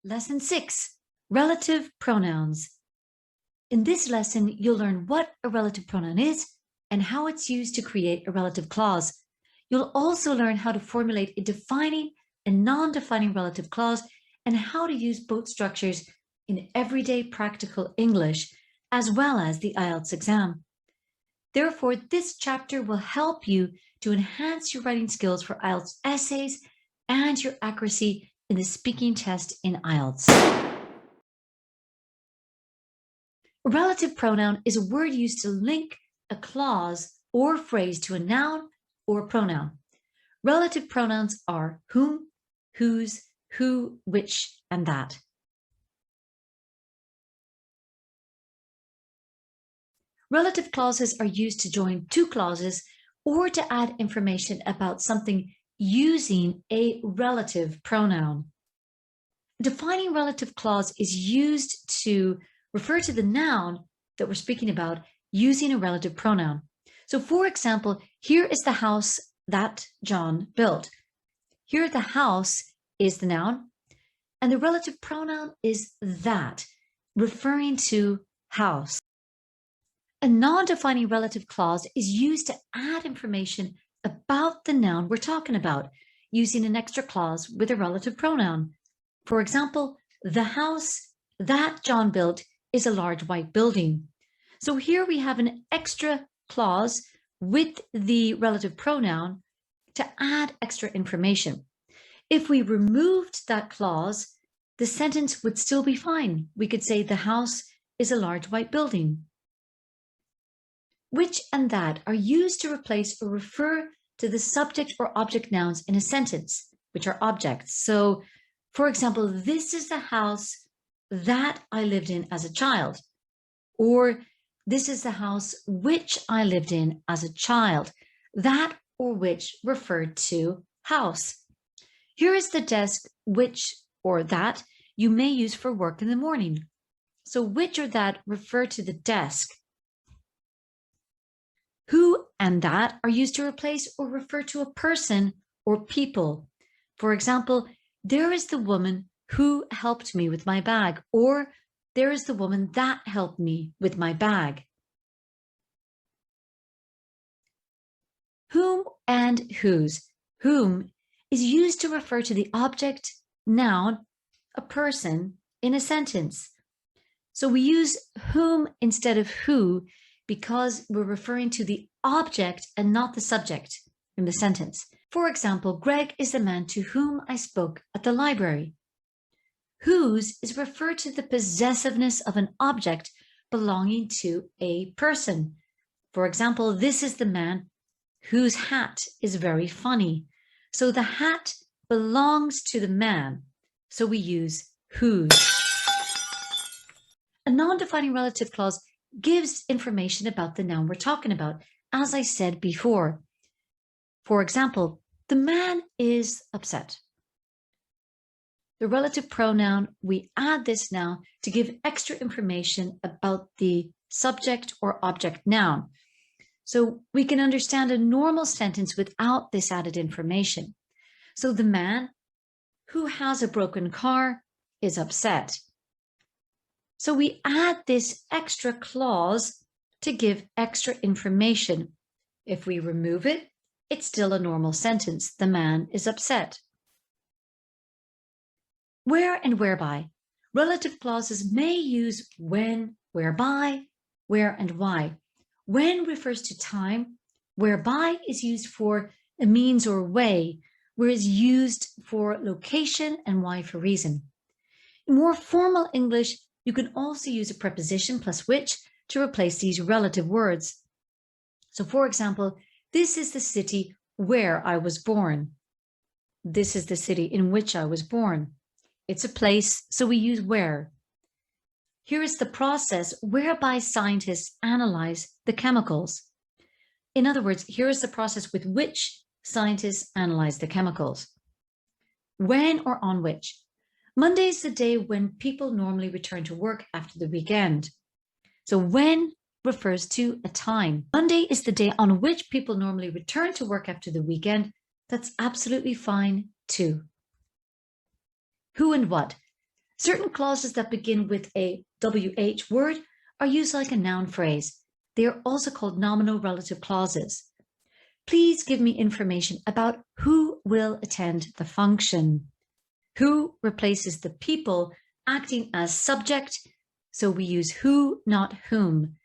Lesson 6, Relative Pronouns. In this lesson, you'll learn what a relative pronoun is and how it's used to create a relative clause. You'll also learn how to formulate a defining and non-defining relative clause and how to use both structures in everyday practical English, as well as the IELTS exam. Therefore, this chapter will help you to enhance your writing skills for IELTS essays and your accuracy in the speaking test in IELTS. A relative pronoun is a word used to link a clause or phrase to a noun or pronoun. Relative pronouns are whom, whose, who, which, and that. Relative clauses are used to join two clauses or to add information about something using a relative pronoun. A defining relative clause is used to refer to the noun that we're speaking about using a relative pronoun. So for example, here is the house that John built. Here the house is the noun, and the relative pronoun is that, referring to house. A non-defining relative clause is used to add information about the noun we're talking about, using an extra clause with a relative pronoun. For example, the house that John built is a large white building. So here we have an extra clause with the relative pronoun to add extra information. If we removed that clause, the sentence would still be fine. We could say the house is a large white building. Which and that are used to replace or refer to the subject or object nouns in a sentence, which are objects. So, for example, this is the house that I lived in as a child, or this is the house which I lived in as a child. That or which referred to house. Here is the desk which or that you may use for work in the morning. So which or that refer to the desk. Who and that are used to replace or refer to a person or people. For example, there is the woman who helped me with my bag, or there is the woman that helped me with my bag. Whom and whose. Whom is used to refer to the object, noun, a person in a sentence. So we use whom instead of who because we're referring to the object and not the subject in the sentence. For example, Greg is the man to whom I spoke at the library. Whose is referred to the possessiveness of an object belonging to a person. For example, this is the man whose hat is very funny. So the hat belongs to the man. So we use whose. A non-defining relative clause gives information about the noun we're talking about, as I said before. For example, the man is upset. The relative pronoun, we add this now to give extra information about the subject or object noun. So we can understand a normal sentence without this added information. So the man who has a broken car is upset. So we add this extra clause to give extra information. If we remove it, it's still a normal sentence. The man is upset. Where and whereby. Relative clauses may use when, whereby, where, and why. When refers to time, whereby is used for a means or way, whereas used for location and why for reason. In more formal English, you can also use a preposition plus which to replace these relative words. So for example, this is the city where I was born. This is the city in which I was born. It's a place, so we use where. Here is the process whereby scientists analyze the chemicals. In other words, here is the process with which scientists analyze the chemicals. When or on which. Monday is the day when people normally return to work after the weekend. So when refers to a time. Monday is the day on which people normally return to work after the weekend. That's absolutely fine too. Who and what. Certain clauses that begin with a WH word are used like a noun phrase. They are also called nominal relative clauses. Please give me information about who will attend the function. Who replaces the people acting as subject, so we use who, not whom.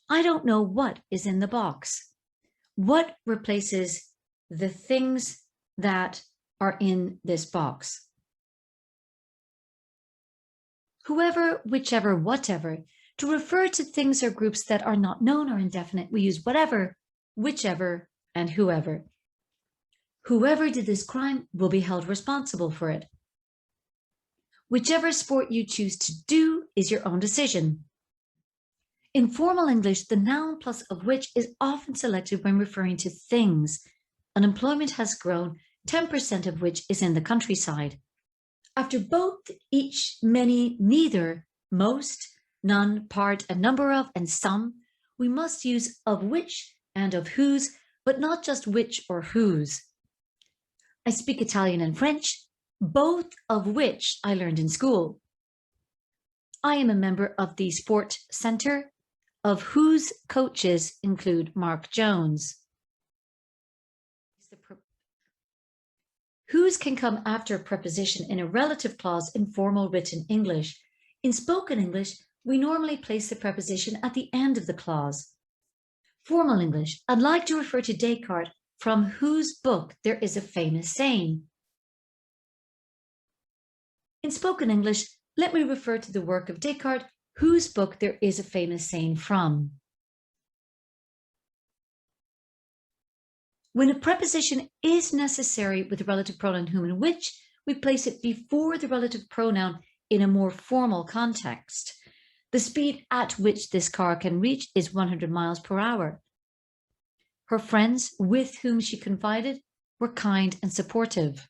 I don't know what is in the box. What replaces the things that are in this box? Whoever, whichever, whatever. To refer to things or groups that are not known or indefinite, we use whatever, whichever, and whoever. Whoever did this crime will be held responsible for it. Whichever sport you choose to do is your own decision. In formal English, the noun plus of which is often selected when referring to things. Unemployment has grown, 10% of which is in the countryside. After both, each, many, neither, most, none, part, a number of, and some, we must use of which and of whose, but not just which or whose. I speak Italian and French, both of which I learned in school. I am a member of the sport center, of whose coaches include Mark Jones. Whose can come after a preposition in a relative clause in formal written English. In spoken English, we normally place the preposition at the end of the clause. Formal English, I'd like to refer to Descartes, from whose book there is a famous saying. In spoken English, let me refer to the work of Descartes, whose book there is a famous saying from. When a preposition is necessary with the relative pronoun whom and which, we place it before the relative pronoun in a more formal context. The speed at which this car can reach is 100 miles per hour. Her friends with whom she confided were kind and supportive.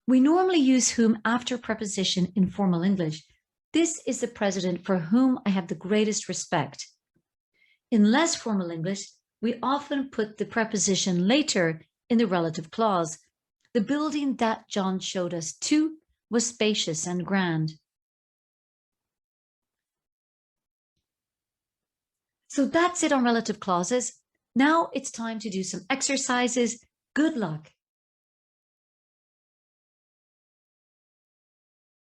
We normally use whom after preposition in formal English. This is the president for whom I have the greatest respect. In less formal English, we often put the preposition later in the relative clause. The building that John showed us to was spacious and grand. So that's it on relative clauses. Now it's time to do some exercises. Good luck.